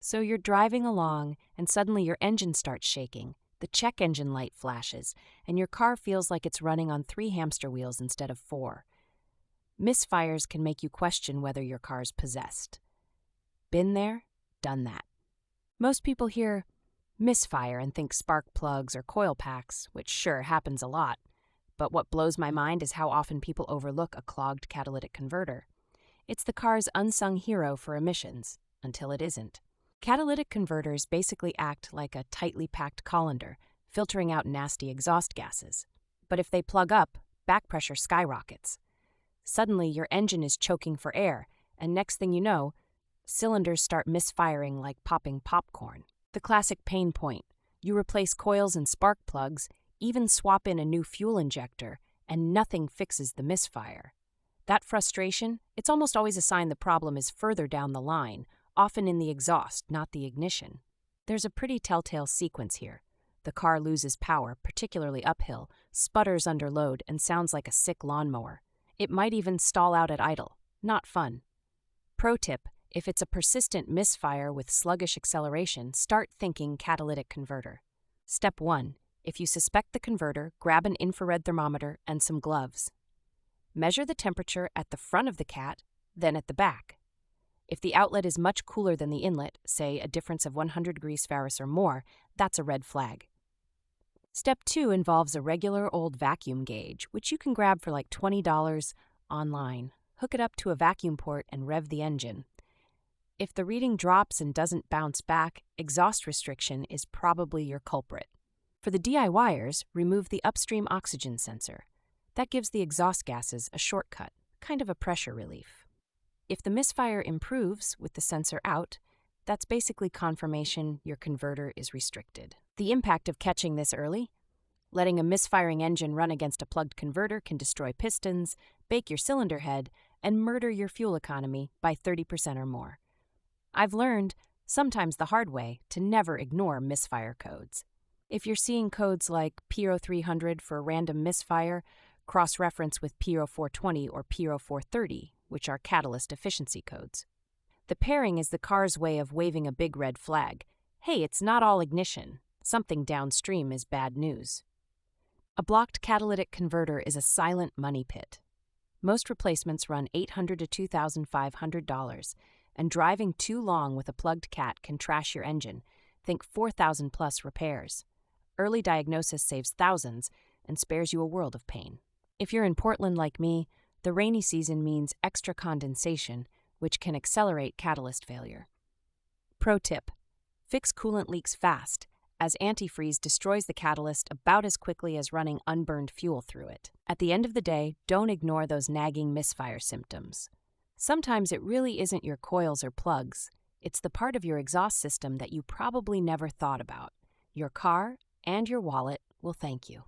So you're driving along, and suddenly your engine starts shaking. The check engine light flashes, and your car feels like it's running on 3 hamster wheels instead of 4. Misfires can make you question whether your car's possessed. Been there, done that. Most people hear misfire and think spark plugs or coil packs, which sure happens a lot. But what blows my mind is how often people overlook a clogged catalytic converter. It's the car's unsung hero for emissions, until it isn't. Catalytic converters basically act like a tightly packed colander, filtering out nasty exhaust gases. But if they plug up, back pressure skyrockets. Suddenly, your engine is choking for air, and next thing you know, cylinders start misfiring like popping popcorn. The classic pain point. You replace coils and spark plugs, even swap in a new fuel injector, and nothing fixes the misfire. That frustration, it's almost always a sign the problem is further down the line, often in the exhaust, not the ignition. There's a pretty telltale sequence here. The car loses power, particularly uphill, sputters under load, and sounds like a sick lawnmower. It might even stall out at idle. Not fun. Pro tip, if it's a persistent misfire with sluggish acceleration, start thinking catalytic converter. Step 1. If you suspect the converter, grab an infrared thermometer and some gloves. Measure the temperature at the front of the cat, then at the back. If the outlet is much cooler than the inlet, say a difference of 100 degrees Fahrenheit or more, that's a red flag. Step 2 involves a regular old vacuum gauge, which you can grab for like $20 online. Hook it up to a vacuum port and rev the engine. If the reading drops and doesn't bounce back, exhaust restriction is probably your culprit. For the DIYers, remove the upstream oxygen sensor. That gives the exhaust gases a shortcut, kind of a pressure relief. If the misfire improves with the sensor out, that's basically confirmation your converter is restricted. The impact of catching this early? Letting a misfiring engine run against a plugged converter can destroy pistons, bake your cylinder head, and murder your fuel economy by 30% or more. I've learned, sometimes the hard way, to never ignore misfire codes. If you're seeing codes like P0300 for a random misfire, cross-reference with P0420 or P0430, which are catalyst efficiency codes. The pairing is the car's way of waving a big red flag. Hey, it's not all ignition. Something downstream is bad news. A blocked catalytic converter is a silent money pit. Most replacements run $800 to $2,500, and driving too long with a plugged cat can trash your engine. Think 4,000 plus repairs. Early diagnosis saves thousands and spares you a world of pain. If you're in Portland like me, the rainy season means extra condensation, which can accelerate catalyst failure. Pro tip: fix coolant leaks fast, as antifreeze destroys the catalyst about as quickly as running unburned fuel through it. At the end of the day, don't ignore those nagging misfire symptoms. Sometimes it really isn't your coils or plugs. It's the part of your exhaust system that you probably never thought about. Your car and your wallet will thank you.